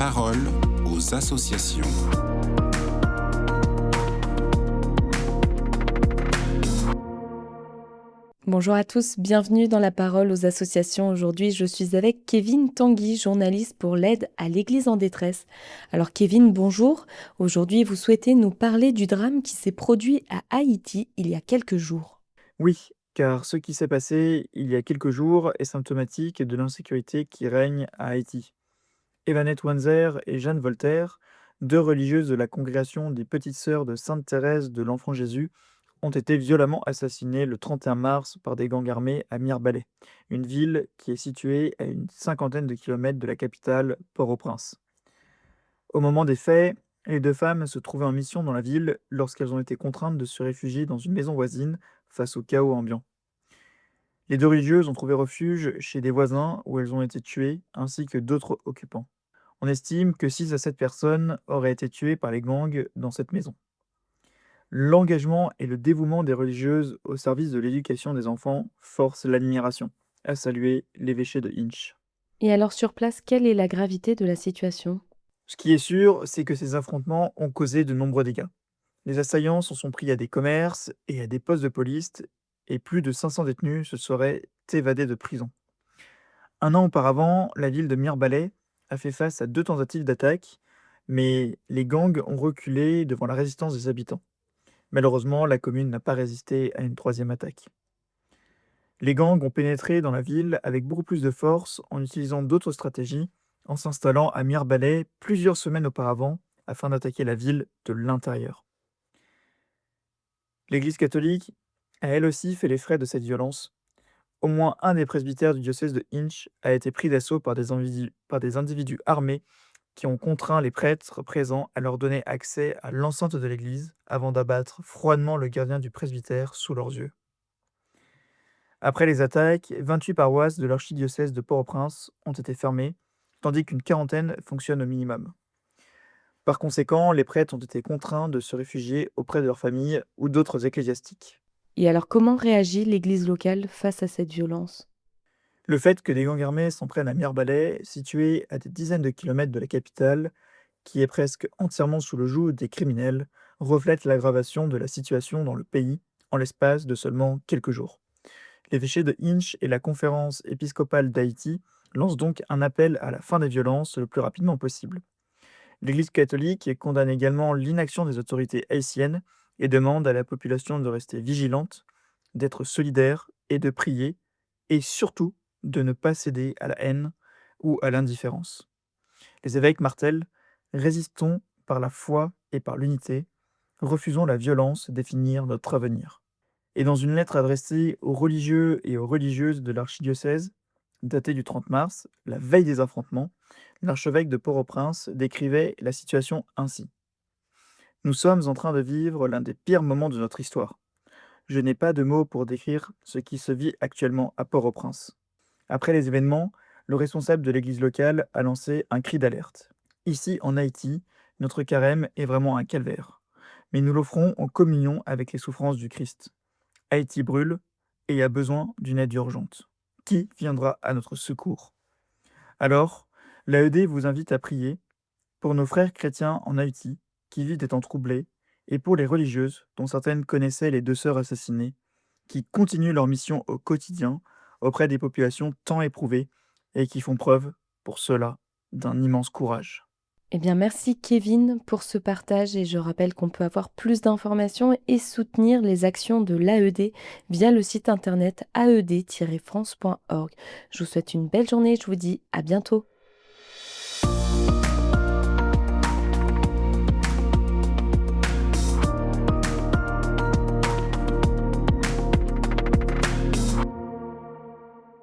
parole aux associations. Bonjour à tous, bienvenue dans la parole aux associations. Aujourd'hui, je suis avec Kevin Tanguy, journaliste pour l'aide à l'Église en détresse. Alors Kevin, bonjour. Aujourd'hui, vous souhaitez nous parler du drame qui s'est produit à Haïti il y a quelques jours. Oui, car ce qui s'est passé il y a quelques jours est symptomatique de l'insécurité qui règne à Haïti. Evanette Wanzer et Jeanne Voltaire, deux religieuses de la congrégation des Petites Sœurs de Sainte Thérèse de l'Enfant Jésus, ont été violemment assassinées le 31 mars par des gangs armés à Mirebalais, une ville qui est située à une cinquantaine de kilomètres de la capitale, Port-au-Prince. Au moment des faits, les deux femmes se trouvaient en mission dans la ville lorsqu'elles ont été contraintes de se réfugier dans une maison voisine face au chaos ambiant. Les deux religieuses ont trouvé refuge chez des voisins où elles ont été tuées, ainsi que d'autres occupants. On estime que 6 à 7 personnes auraient été tuées par les gangs dans cette maison. L'engagement et le dévouement des religieuses au service de l'éducation des enfants forcent l'admiration, a salué l'évêché de Hinch. Et alors sur place, quelle est la gravité de la situation ? Ce qui est sûr, c'est que ces affrontements ont causé de nombreux dégâts. Les assaillants s'en sont pris à des commerces et à des postes de police, et plus de 500 détenus se seraient évadés de prison. Un an auparavant, la ville de Mirebalais a fait face à 2 tentatives d'attaque, mais les gangs ont reculé devant la résistance des habitants. Malheureusement, la commune n'a pas résisté à une troisième attaque. Les gangs ont pénétré dans la ville avec beaucoup plus de force en utilisant d'autres stratégies, en s'installant à Mirebalais plusieurs semaines auparavant afin d'attaquer la ville de l'intérieur. L'Église catholique a elle aussi fait les frais de cette violence. Au moins un des presbytères du diocèse de Hinch a été pris d'assaut par des individus armés qui ont contraint les prêtres présents à leur donner accès à l'enceinte de l'église avant d'abattre froidement le gardien du presbytère sous leurs yeux. Après les attaques, 28 paroisses de l'archidiocèse de Port-au-Prince ont été fermées, tandis qu'une quarantaine fonctionnent au minimum. Par conséquent, les prêtres ont été contraints de se réfugier auprès de leurs familles ou d'autres ecclésiastiques. Et alors comment réagit l'Église locale face à cette violence ? Le fait que des gangs armés s'en prennent à Mirebalais, situé à des dizaines de kilomètres de la capitale, qui est presque entièrement sous le joug des criminels, reflète l'aggravation de la situation dans le pays en l'espace de seulement quelques jours. L'évêché de Hinch et la conférence épiscopale d'Haïti lancent donc un appel à la fin des violences le plus rapidement possible. L'Église catholique condamne également l'inaction des autorités haïtiennes et demande à la population de rester vigilante, d'être solidaire et de prier, et surtout de ne pas céder à la haine ou à l'indifférence. Les évêques martèlent: résistons par la foi et par l'unité, refusons la violence définir notre avenir. Et dans une lettre adressée aux religieux et aux religieuses de l'archidiocèse, datée du 30 mars, la veille des affrontements, l'archevêque de Port-au-Prince décrivait la situation ainsi: nous sommes en train de vivre l'un des pires moments de notre histoire. Je n'ai pas de mots pour décrire ce qui se vit actuellement à Port-au-Prince. Après les événements, le responsable de l'église locale a lancé un cri d'alerte. Ici, en Haïti, notre carême est vraiment un calvaire, mais nous l'offrons en communion avec les souffrances du Christ. Haïti brûle et a besoin d'une aide urgente. Qui viendra à notre secours? Alors, l'AED vous invite à prier pour nos frères chrétiens en Haïti qui vivent des temps troublés et pour les religieuses dont certaines connaissaient les 2 sœurs assassinées, qui continuent leur mission au quotidien auprès des populations tant éprouvées et qui font preuve, pour cela, d'un immense courage. Eh bien, merci Kevin pour ce partage et je rappelle qu'on peut avoir plus d'informations et soutenir les actions de l'AED via le site internet aed-france.org. Je vous souhaite une belle journée, je vous dis à bientôt.